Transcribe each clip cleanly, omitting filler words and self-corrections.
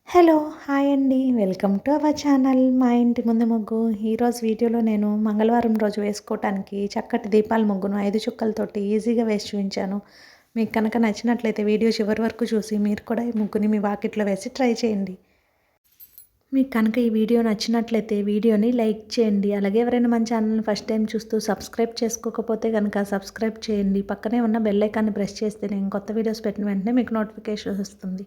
Hello! Hi అండి. Welcome to our channel మా ఇంటి ముందు ముగ్గు. ఈరోజు వీడియోలో నేను మంగళవారం రోజు వేసుకోవటానికి చక్కటి దీపాల ముగ్గును 5 చుక్కలతోటి ఈజీగా వేసి చూపించాను. మీకు కనుక నచ్చినట్లయితే వీడియో చివరి వరకు చూసి మీరు కూడా ఈ ముగ్గుని మీ వాకిట్లో వేసి ట్రై చేయండి. మీకు కనుక ఈ వీడియో నచ్చినట్లయితే వీడియోని లైక్ చేయండి. అలాగే ఎవరైనా మన ఛానల్ని ఫస్ట్ టైం చూస్తూ సబ్స్క్రైబ్ చేసుకోకపోతే కనుక సబ్స్క్రైబ్ చేయండి. పక్కనే ఉన్న బెల్ ఐకాన్ని ప్రెస్ చేస్తే నేను కొత్త వీడియోస్ పెట్టిన వెంటనే మీకు నోటిఫికేషన్ వస్తుంది.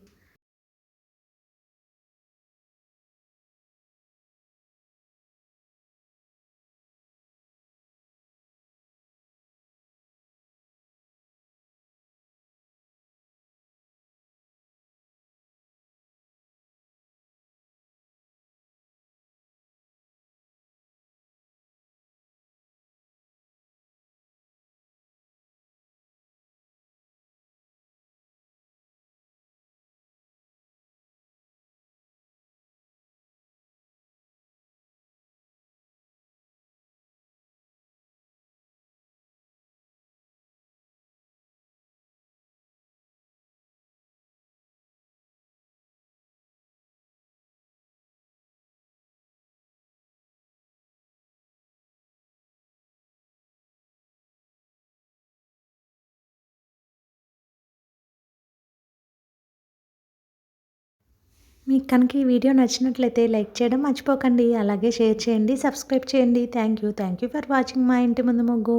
మీకు కనుక ఈ వీడియో నచ్చినట్లయితే లైక్ చేయడం మర్చిపోకండి. అలాగే షేర్ చేయండి, సబ్స్క్రైబ్ చేయండి. థ్యాంక్ యూ ఫర్ వాచింగ్ మా ఇంటి ముందు ముగ్గు.